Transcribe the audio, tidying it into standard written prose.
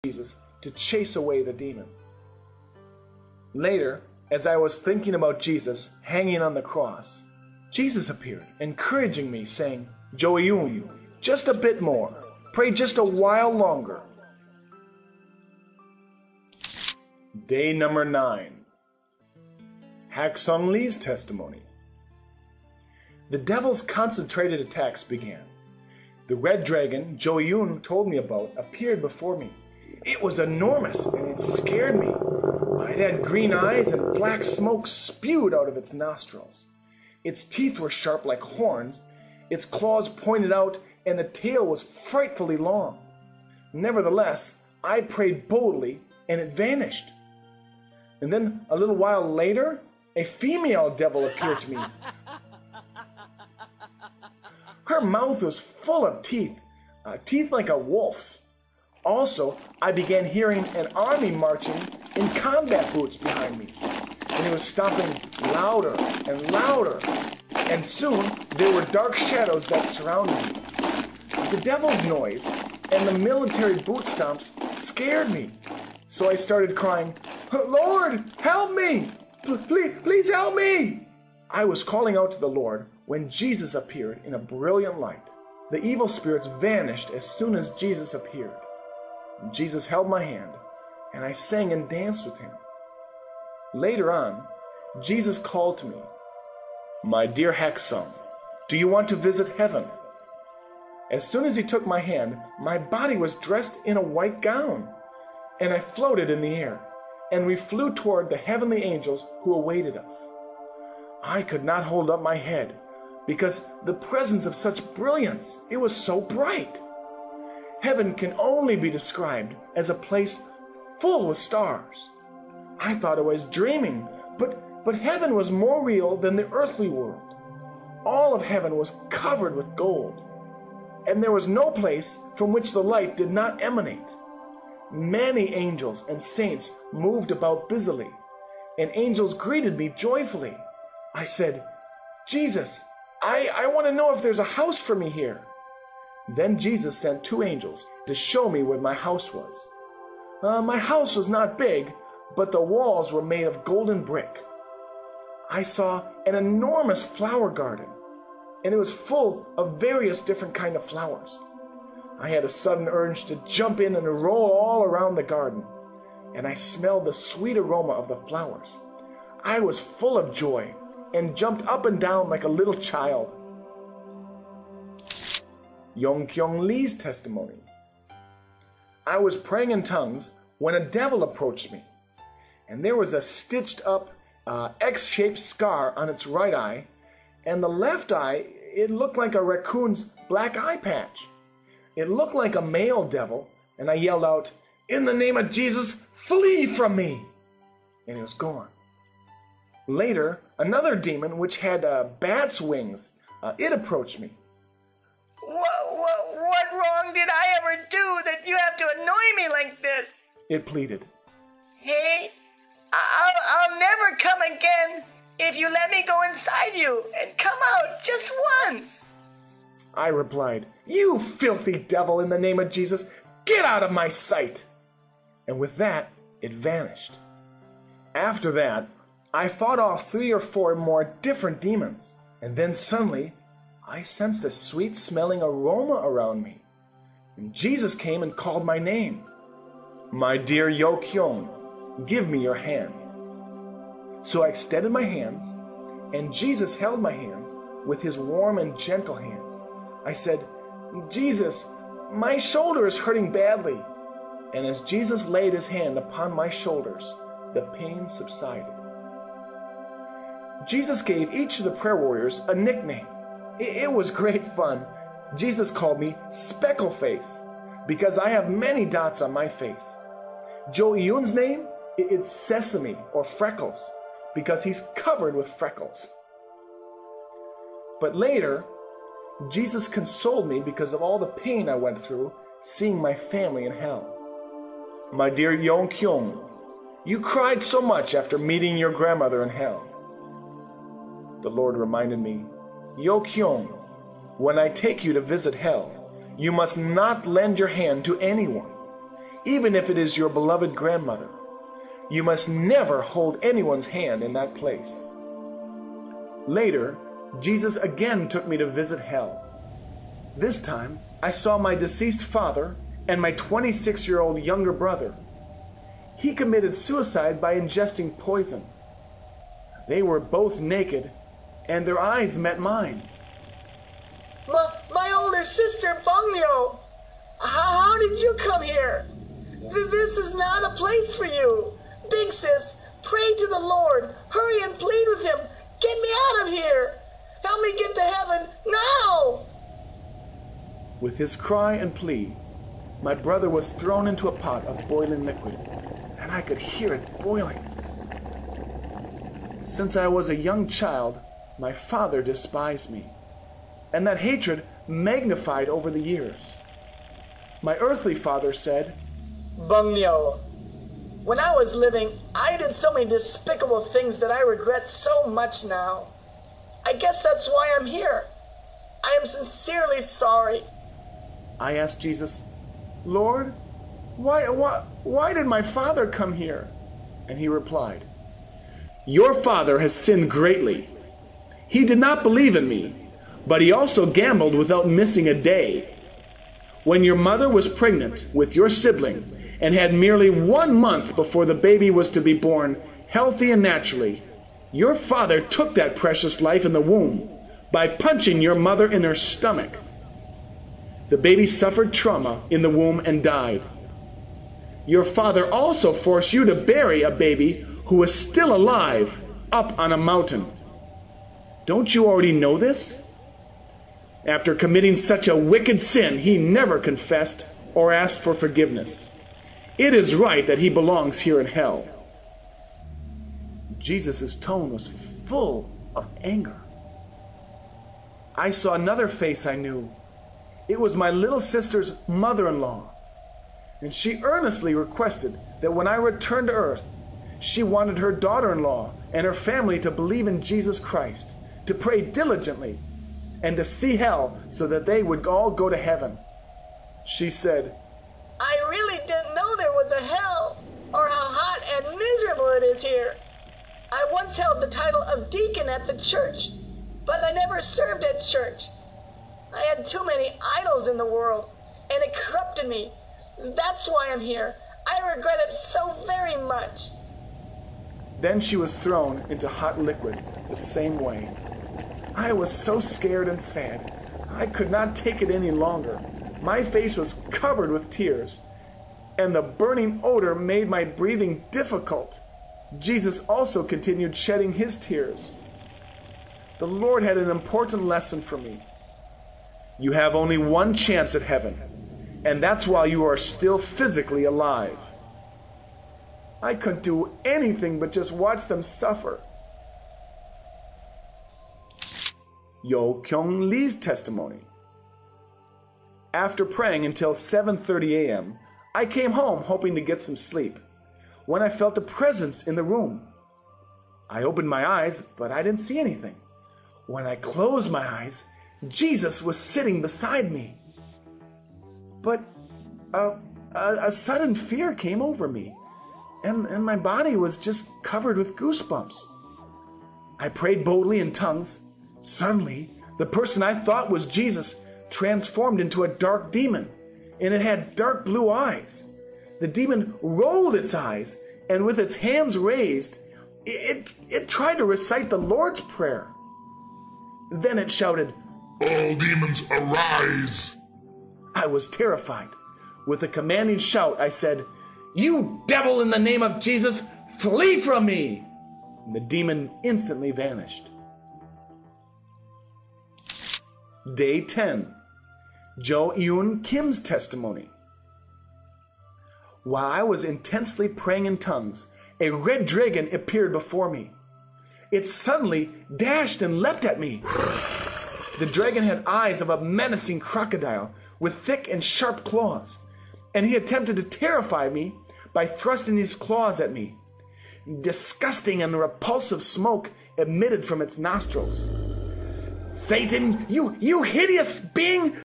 Jesus to chase away the demon. Later, as I was thinking about Jesus hanging on the cross, Jesus appeared, encouraging me, saying, "Joeyun, just a bit more. Pray just a while longer." Day number 9. Hak Sung Lee's testimony. The devil's concentrated attacks began. The red dragon Joeyun told me about appeared before me. It was enormous and it scared me. It had green eyes and black smoke spewed out of its nostrils. Its teeth were sharp like horns, its claws pointed out, and the tail was frightfully long. Nevertheless, I prayed boldly and it vanished. And then a little while later, a female devil appeared to me. Her mouth was full of teeth, teeth like a wolf's. Also, I began hearing an army marching in combat boots behind me, and it was stomping louder and louder, and soon there were dark shadows that surrounded me. The devil's noise and the military boot stomps scared me, so I started crying, "Lord, help me! Please help me!" I was calling out to the Lord when Jesus appeared in a brilliant light. The evil spirits vanished as soon as Jesus appeared. Jesus held my hand, and I sang and danced with him. Later on, Jesus called to me, "My dear Hak Sung, do you want to visit heaven?" As soon as he took my hand, my body was dressed in a white gown, and I floated in the air, and we flew toward the heavenly angels who awaited us. I could not hold up my head, because the presence of such brilliance, it was so bright. Heaven can only be described as a place full with stars. I thought I was dreaming, but heaven was more real than the earthly world. All of heaven was covered with gold, and there was no place from which the light did not emanate. Many angels and saints moved about busily, and angels greeted me joyfully. I said, "Jesus, I want to know if there's a house for me here." Then Jesus sent 2 angels to show me where my house was. My house was not big, but the walls were made of golden brick. I saw an enormous flower garden, and it was full of various different kinds of flowers. I had a sudden urge to jump in and roll all around the garden, and I smelled the sweet aroma of the flowers. I was full of joy and jumped up and down like a little child. Yongkyung Lee's testimony. I was praying in tongues when a devil approached me, and there was a stitched up X-shaped scar on its right eye, and the left eye, it looked like a raccoon's black eye patch. It looked like a male devil, and I yelled out, "In the name of Jesus, flee from me!" And it was gone. Later, another demon which had bat's wings, it approached me. What wrong did I ever do that you have to annoy me like this? It pleaded. Hey, I'll never come again if you let me go inside you and come out just once. I replied, "You filthy devil, in the name of Jesus, get out of my sight!" And with that, it vanished. After that, I fought off 3 or 4 more different demons, and then suddenly, I sensed a sweet-smelling aroma around me, and Jesus came and called my name. "My dear Yo-kyung, give me your hand." So I extended my hands, and Jesus held my hands with his warm and gentle hands. I said, "Jesus, my shoulder is hurting badly." And as Jesus laid his hand upon my shoulders, the pain subsided. Jesus gave each of the prayer warriors a nickname. It was great fun. Jesus called me Speckle Face because I have many dots on my face. Joey Yoon's name is Sesame or Freckles because he's covered with freckles. But later, Jesus consoled me because of all the pain I went through seeing my family in hell. "My dear Yong-kyung, you cried so much after meeting your grandmother in hell." The Lord reminded me, "Yo-kyung, when I take you to visit hell, you must not lend your hand to anyone. even if it is your beloved grandmother. You must never hold anyone's hand in that place. Later, Jesus again took me to visit hell. This time, I saw my deceased father and my 26-year-old younger brother. He committed suicide by ingesting poison. They were both naked, and their eyes met mine. My older sister, Bungyo. How did you come here? This is not a place for you. Big sis, pray to the Lord. Hurry and plead with him. Get me out of here. Help me get to heaven now. With his cry and plea, my brother was thrown into a pot of boiling liquid, and I could hear it boiling. Since I was a young child, my father despised me, and that hatred magnified over the years. My earthly father said, Bungyo, when I was living, I did so many despicable things that I regret so much now. I guess that's why I'm here. I am sincerely sorry. I asked Jesus, Lord, why did my father come here? And he replied, Your father has sinned greatly. He did not believe in me, but he also gambled without missing a day. When your mother was pregnant with your sibling and had merely 1 month before the baby was to be born healthy and naturally, your father took that precious life in the womb by punching your mother in her stomach. The baby suffered trauma in the womb and died. Your father also forced you to bury a baby who was still alive up on a mountain. Don't you already know this? After committing such a wicked sin, he never confessed or asked for forgiveness. It is right that he belongs here in hell. Jesus' tone was full of anger. I saw another face I knew. It was my little sister's mother-in-law, and she earnestly requested that when I returned to earth, she wanted her daughter-in-law and her family to believe in Jesus Christ, to pray diligently, and to see hell so that they would all go to heaven. She said, I really didn't know there was a hell, or how hot and miserable it is here. I once held the title of deacon at the church, but I never served at church. I had too many idols in the world, and it corrupted me. That's why I'm here. I regret it so very much. Then she was thrown into hot liquid the same way. I was so scared and sad. I could not take it any longer. My face was covered with tears, and the burning odor made my breathing difficult. Jesus also continued shedding his tears. The Lord had an important lesson for me. You have only one chance at heaven, and that's while you are still physically alive. I couldn't do anything but just watch them suffer. Yo Kyung Lee's testimony. After praying until 7:30 a.m., I came home hoping to get some sleep, when I felt a presence in the room. I opened my eyes, but I didn't see anything. When I closed my eyes, Jesus was sitting beside me. But a sudden fear came over me, and my body was just covered with goosebumps. I prayed boldly in tongues. Suddenly, the person I thought was Jesus transformed into a dark demon, and it had dark blue eyes. The demon rolled its eyes, and with its hands raised, it tried to recite the Lord's Prayer. Then it shouted, All demons arise! I was terrified. With a commanding shout, I said, You devil, in the name of Jesus, flee from me! And the demon instantly vanished. Day 10. Jo Eun Kim's testimony. While I was intensely praying in tongues, a red dragon appeared before me. It suddenly dashed and leapt at me. The dragon had eyes of a menacing crocodile with thick and sharp claws, and he attempted to terrify me by thrusting his claws at me. Disgusting and repulsive smoke emitted from its nostrils. Satan, you hideous being!